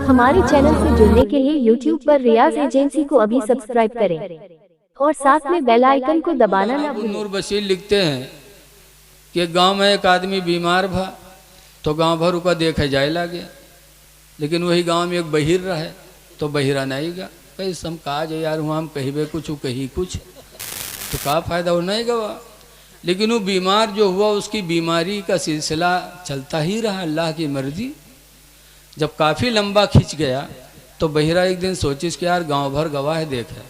हमारे चैनल से जुड़ने के लिए YouTube पर रियाज एजेंसी को अभी सब्सक्राइब करें और साथ में बेल आइकन को दबाना ना भूलें। नूर बशीर लिखते हैं कि गांव में एक आदमी बीमार था तो गांव भर का देखे जाए लगे, लेकिन वही गांव में एक बहिर रहे तो बहिरा नहीं गा कहीं सम काज है यार वहाँ हम कही कुछ कही कुछ तो का फायदा वो नहीं गवा। लेकिन वो बीमार जो हुआ उसकी बीमारी का सिलसिला चलता ही रहा, अल्लाह की मर्जी। जब काफ़ी लंबा खिंच गया तो बहिरा एक दिन सोचिस कि यार गांव भर गवाह देखे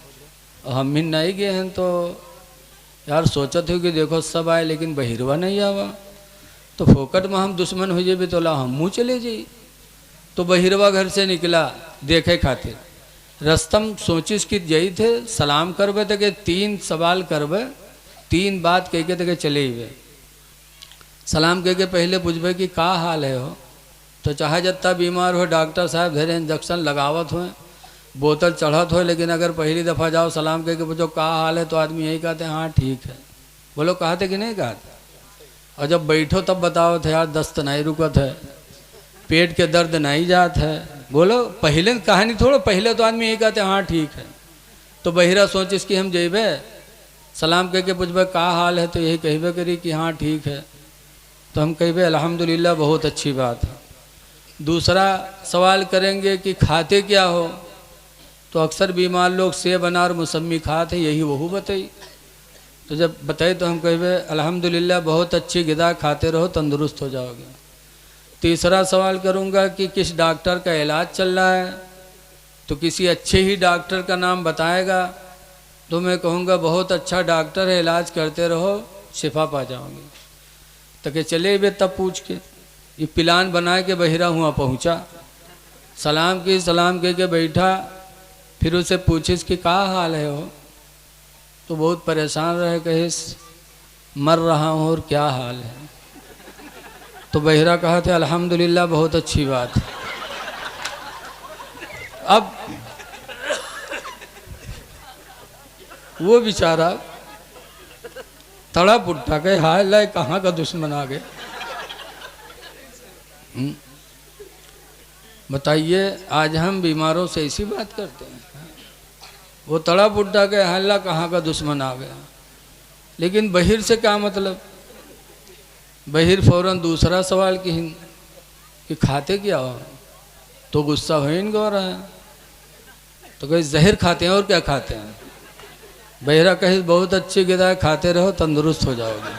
और हम भी नहीं गए हैं तो यार सोचत हो कि देखो सब आए लेकिन बहिरवा नहीं आवा तो फोकट में हम दुश्मन हो जाए तो ला हम मुँह चले जाइए। तो बहिरवा घर से निकला देखे खातिर, रस्तम सोचिस कि यही थे सलाम करबे तो के 3 सवाल करबे 3 बात कह के तक चले हुए। सलाम कह के पहले पूछबे कि का हाल है हो, तो चाहे जितना बीमार हो डॉक्टर साहब धरे इंजेक्शन लगावत हो बोतल चढ़त हो, लेकिन अगर पहली दफ़ा जाओ सलाम कह के पूछो का हाल है तो आदमी यही कहते हैं हाँ ठीक है। बोलो कहते कि नहीं कहते, और जब बैठो तब बताओ थे यार दस्त नहीं रुकत है, पेट के दर्द नहीं जात है। बोलो पहले कहानी थोड़ा, पहले तो आदमी यही कहते हाँ ठीक है। तो बहिरा सोचिस कि हम जेबे सलाम कह के पूछबे का हाल है तो यही कहबे करी कि हाँ ठीक है, तो हम कहबे अल्हम्दुलिल्लाह बहुत अच्छी बात है। दूसरा सवाल करेंगे कि खाते क्या हो, तो अक्सर बीमार लोग सेब अनार मौसमी खाते यही वही बताई। तो जब बताए तो हम कहबे अल्हम्दुलिल्लाह बहुत अच्छी ग़िज़ा खाते रहो तंदुरुस्त हो जाओगे। तीसरा सवाल करूँगा कि किस डॉक्टर का इलाज चल रहा है, तो किसी अच्छे ही डॉक्टर का नाम बताएगा तो मैं कहूँगा बहुत अच्छा डॉक्टर है इलाज करते रहो शिफा पा जाओगे। तो के चले बे तब पूछ के ये प्लान बना के बहिरा हुआ पहुँचा, सलाम की सलाम कह के बैठा, फिर उसे पूछिस कि का हाल है हो, तो बहुत परेशान रहे कहिस मर रहा हूँ और क्या हाल है। तो बहिरा कहा थे अल्हम्दुलिल्लाह बहुत अच्छी बात है। अब वो बेचारा तड़प उठा के हाय लाए कहाँ का दुश्मन आ गए। बताइए आज हम बीमारों से ऐसी बात करते हैं, वो तड़प उठा के हल्ला कहाँ का दुश्मन आ गया। लेकिन बहिर से क्या मतलब, बहिर फौरन दूसरा सवाल कि खाते क्या हो, तो गुस्सा हो इन गौ रहा है। तो कहीं जहर खाते हैं और क्या खाते हैं। बहिरा कहे बहुत अच्छी ग़िज़ा खाते रहो तंदुरुस्त हो जाओगे।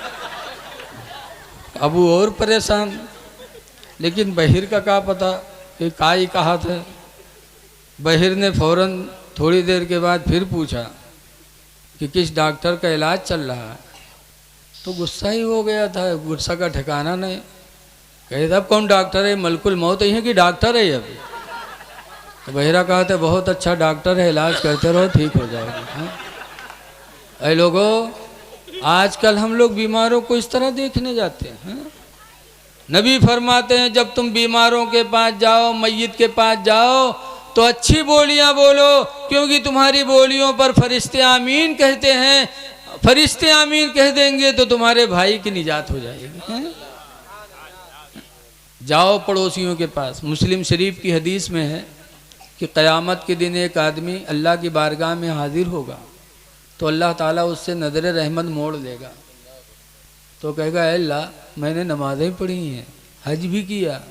अब वो और परेशान, लेकिन बहिर का क्या पता कि का ही कहा था। बहिर ने फौरन थोड़ी देर के बाद फिर पूछा कि किस डॉक्टर का इलाज चल रहा है, तो गुस्सा ही हो गया था, गुस्सा का ठिकाना नहीं। कहे अब कौन डॉक्टर है, मलकुल मौत ही है कि डॉक्टर है अभी। तो बहिरा कहा था बहुत अच्छा डॉक्टर है इलाज करते रहो ठीक हो जाओगे। अरे लोगों आजकल हम लोग बीमारों को इस तरह देखने जाते हैं। नबी फरमाते हैं जब तुम बीमारों के पास जाओ मय्यत के पास जाओ तो अच्छी बोलियां बोलो, क्योंकि तुम्हारी बोलियों पर फरिश्ते आमीन कहते हैं। फरिश्ते आमीन कह देंगे तो तुम्हारे भाई की निजात हो जाएगी। जाओ पड़ोसियों के पास। मुस्लिम शरीफ की हदीस में है कि क़यामत के दिन एक आदमी अल्लाह की बारगाह में हाजिर होगा तो अल्लाह ताला उससे नज़र रहमत मोड़ देगा। तो कहेगा अल्लाह मैंने नमाज़ें पढ़ी हैं, हज भी किया,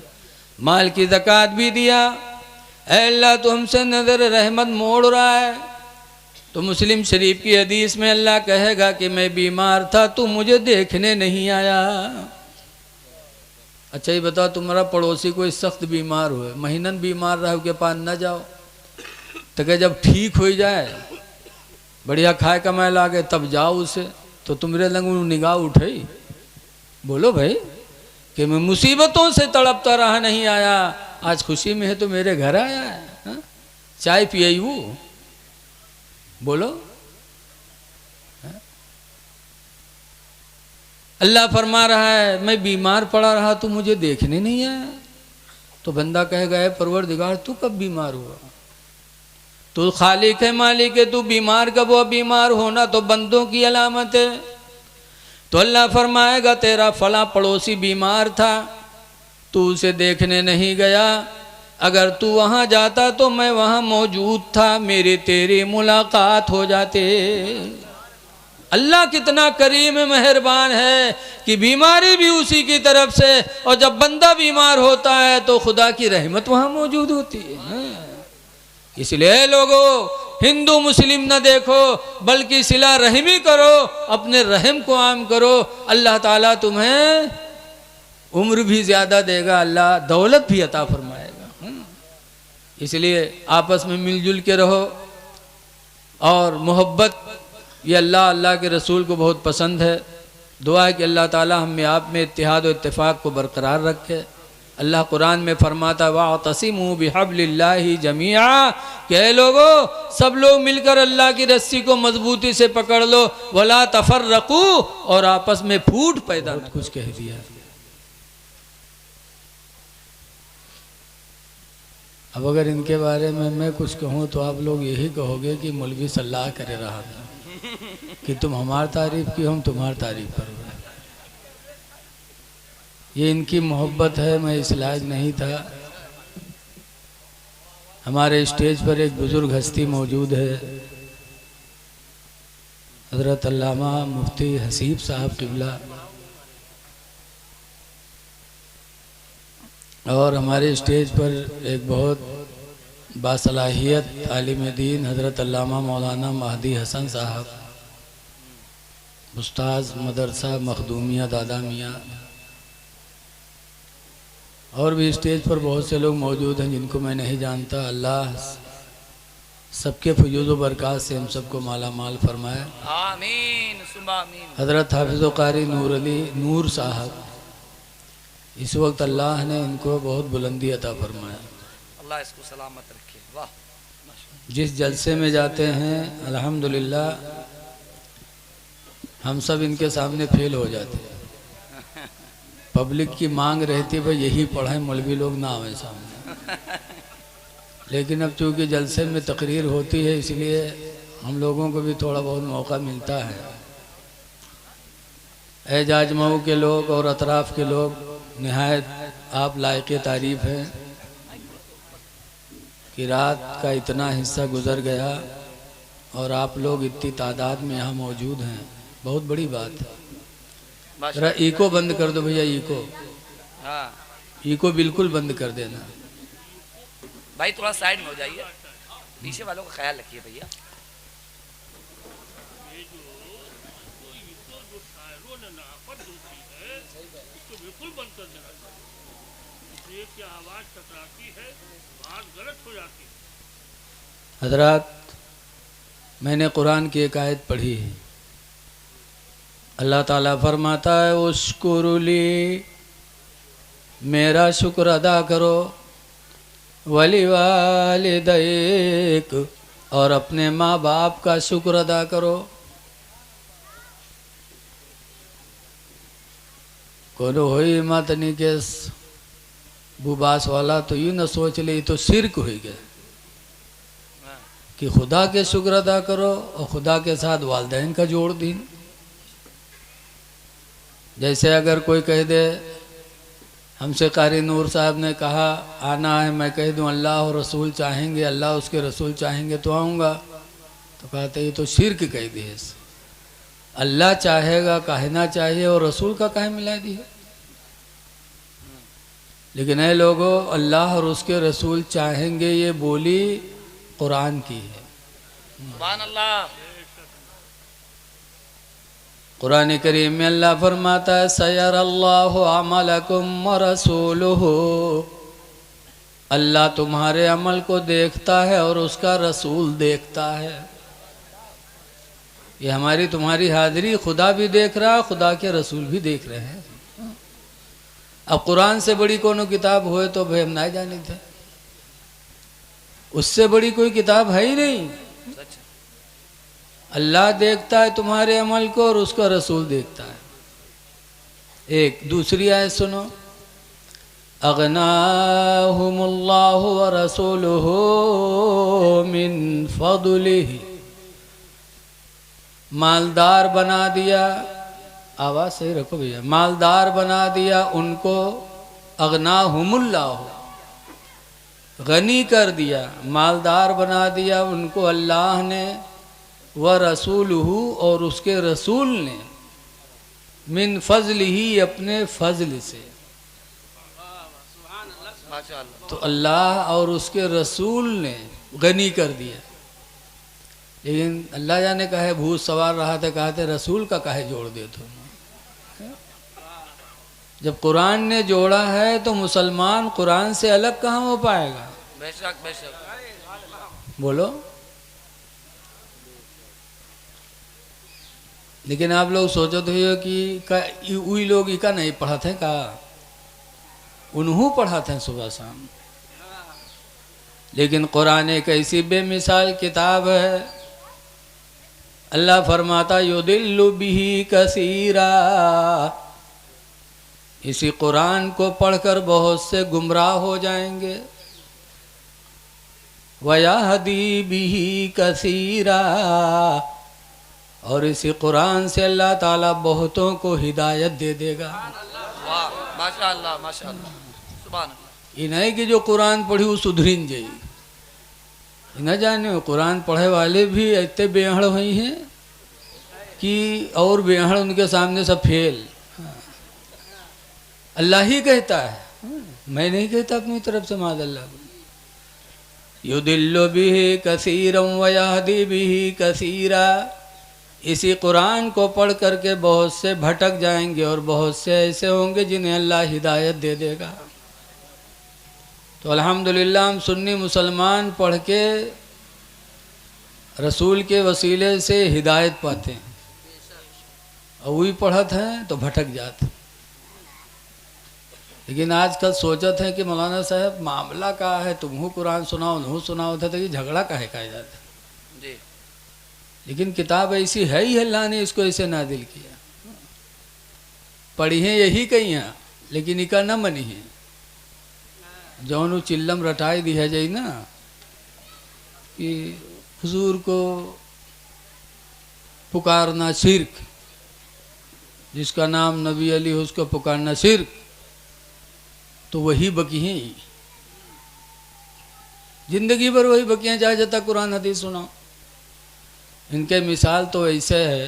माल की ज़कात भी दिया, अल्लाह तो हमसे नज़र रहमत मोड़ रहा है। तो मुस्लिम शरीफ की हदीस में अल्लाह कहेगा कि मैं बीमार था तू मुझे देखने नहीं आया। अच्छा ये बताओ तुम्हारा पड़ोसी कोई सख्त बीमार हुए महीनन बीमार रहा के पास न जाओ, तो क्या जब ठीक हो जाए बढ़िया खाए कमाए लागे तब जाओ उसे, तो तुम्हारे लंग निगाह उठे। बोलो भाई कि मैं मुसीबतों से तड़पता रहा नहीं आया, आज खुशी में है तो मेरे घर आया है, हा? चाय पिए वो। बोलो अल्लाह फरमा रहा है मैं बीमार पड़ा रहा तू मुझे देखने नहीं आया। तो बंदा कहेगा परवरदिगार तू कब बीमार हुआ, तू खालिक है मालिक है, तू बीमार कब हुआ, बीमार होना तो बंदों की अलामत है। तो अल्लाह फरमाएगा तेरा फला पड़ोसी बीमार था तू उसे देखने नहीं गया, अगर तू वहाँ जाता तो मैं वहाँ मौजूद था, मेरे तेरी मुलाकात हो जाते। अल्लाह कितना करीम मेहरबान है कि बीमारी भी उसी की तरफ से, और जब बंदा बीमार होता है तो खुदा की रहमत वहाँ मौजूद होती है। इसलिए लोगों, हिंदू मुस्लिम न देखो, बल्कि सिला रहमी करो, अपने रहम को आम करो। अल्लाह ताला तुम्हें उम्र भी ज़्यादा देगा, अल्लाह दौलत भी अता फरमाएगा। इसलिए आपस में मिलजुल के रहो, और मोहब्बत ये अल्लाह के रसूल को बहुत पसंद है। दुआ है कि अल्लाह ताला हम में आप में इत्तिहाद और इत्तिफाक को बरकरार रखे। अल्लाह कुरान में फरमाता वातसिमू बिहब्लिल्लाहि जमीआ, कह लोगो सब लोग मिलकर अल्लाह की रस्सी को मजबूती से पकड़ लो, वला तफर्रकू, और आपस में फूट पैदा न। कुछ कह दिया। अब अगर इनके बारे में मैं कुछ कहूँ तो आप लोग यही कहोगे कि मौलवी सल्लाह करे रहा था कि तुम हमारी तारीफ की, हम तुम्हारी तारीफ करो। ये इनकी मोहब्बत है, मैं इस लायक नहीं था। हमारे स्टेज पर एक बुजुर्ग हस्ती मौजूद है, हज़रत अल्लामा मुफ्ती हसीब साहब क़िबला, और हमारे स्टेज पर एक बहुत बासलाहियत आलिम दीन हज़रत अल्लामा मौलाना महदी हसन साहब, उस्ताद मदरसा मखदूमिया दादा मियाँ, और भी स्टेज पर बहुत से लोग मौजूद हैं जिनको मैं नहीं जानता। अल्लाह सबके फयूज़ व बरक़ात से हम सबको माला माल फरमाए, आमीन सुम्मा आमीन। हज़रत हाफिज़ कारी नूर अली नूर साहब, इस वक्त अल्लाह ने इनको बहुत बुलंदी अता फरमाया, अल्लाह इसको सलामत रखे। वाह, जिस जलसे में जाते हैं अल्हम्दुलिल्लाह हम सब इनके सामने फेल हो जाते हैं। पब्लिक की मांग रहती है भाई यही पढ़ाएं, मौलवी लोग ना आवे सामने, लेकिन अब चूँकि जलसे में तकरीर होती है इसलिए हम लोगों को भी थोड़ा बहुत मौका मिलता है। एजाज मऊ के लोग और अतराफ़ के लोग निहायत आप लायक तारीफ़ हैं कि रात का इतना हिस्सा गुज़र गया और आप लोग इतनी तादाद में यहाँ मौजूद हैं, बहुत बड़ी बात है। जरा इको बंद कर दो भैया, इको, हाँ इको बिल्कुल बंद कर देना भाई, थोड़ा साइड में हो जाइए, पीछे वालों का ख्याल रखिए भैया। बिल्कुल बंद कर देना, इसलिए कि आवाज टकराती है, बात गलत हो जाती है। हज़रात, मैंने कुरान की एक आयत पढ़ी है, अल्लाह ताला फरमाता है उश्कुरुली, मेरा शुक्र अदा करो, वली वालिदैक, और अपने माँ बाप का शुक्र अदा करो। कोनो होई मत नहीं के बुबास वाला तो यूँ न सोच ले तो शिर्क हो गया कि खुदा के शुक्र अदा करो और खुदा के साथ वालदैन का जोड़ दी। जैसे अगर कोई कह दे, हमसे कारी नूर साहब ने कहा आना है, मैं कह दूं अल्लाह और रसूल चाहेंगे, अल्लाह उसके रसूल चाहेंगे तो आऊँगा, तो कहते ये तो शिर्क कह दिए। अल्लाह चाहेगा कहना चाहिए और रसूल का कहे मिला दिए। लेकिन ऐ लोगों, अल्लाह और उसके रसूल चाहेंगे ये बोली कुरान की है। सुभान अल्लाह। कुरान करीम में अल्लाह फरमाता है सयरल्लाहु अमलकुम व रसूलुहु, अल्लाह तुम्हारे अमल को देखता है और उसका रसूल देखता है। ये हमारी तुम्हारी हाजिरी खुदा भी देख रहा है, खुदा के रसूल भी देख रहे हैं। अब कुरान से बड़ी कोनो किताब होए तो भाई हम ना जाने थे, उससे बड़ी कोई किताब है ही नहीं। अल्लाह देखता है तुम्हारे अमल को और उसका रसूल देखता है। एक दूसरी आयत सुनो, अगनाहुमुल्लाहु व रसूलुहु मिन फदलिही, मालदार बना दिया, आवाज़ सही रखो भैया, मालदार बना दिया उनको, अगनाहुमुल्लाहु, गनी कर दिया, मालदार बना दिया उनको अल्लाह ने, व रसूलहू और उसके रसूल ने, मिन फजल ही अपने फजल से। माशाअल्लाह। तो अल्लाह और उसके रसूल ने गनी कर दिया। लेकिन अल्लाह जाने कहे भूत सवार रहा था, कहते रसूल का काहे जोड़ दे तुम। जब कुरान ने जोड़ा है तो मुसलमान कुरान से अलग कहाँ हो पाएगा? बेशक बेशक। बोलो। लेकिन आप लोग सोचो तो ये कि वही लोग इका नहीं पढ़ा थे का, उन्हों पढ़ा थे सुबह शाम। लेकिन कुरान एक ऐसी बेमिसाल किताब है, अल्लाह फरमाता युदिल्लु बिही कसीरा, इसी कुरान को पढ़कर बहुत से गुमराह हो जाएंगे। वयाहदी बिही कसीरा, और इसी कुरान से अल्लाह ताला बहुतों को हिदायत दे देगा। वाह माशाअल्लाह माशाअल्लाह सुभान अल्लाह। ये नहीं कि जो कुरान पढ़ी वो सुधरीन जाई, न जाने कुरान पढ़े वाले भी इतने बेहड़ हुई हैं कि और बेहड़ उनके सामने सब फेल। अल्लाह ही कहता है, मैं नहीं कहता अपनी तरफ से मादल्ला। युदिल्लु बिही कसीरम व यहदी बिही कसीरा, इसी कुरान को पढ़ करके बहुत से भटक जाएंगे और बहुत से ऐसे होंगे जिन्हें अल्लाह हिदायत दे देगा। तो अल्हम्दुलिल्लाह हम सुन्नी मुसलमान पढ़ के रसूल के वसीले से हिदायत पाते हैं, और वही पढ़त हैं तो भटक जाते। लेकिन आजकल सोचत है कि मौलाना साहब मामला का है, तुम कुरान सुनाओ नहू सुनाओ था, तो ये झगड़ा काहे कहा जाता जी। लेकिन किताब ऐसी है ही, अल्लाह ने इसको ऐसे नादिल किया। पढ़ी है यही कहीं है, लेकिन इका न मनी है। जौन चिल्लम रटाई दी है जाई ना कि हुजूर को पुकारना शिर्क, जिसका नाम नबी अली उसको पुकारना शिर्क, तो वही बकी हैं। जिंदगी भर वही बकियां, चाहे जब तक कुरान हदीस सुनाओ। इनके मिसाल तो ऐसे है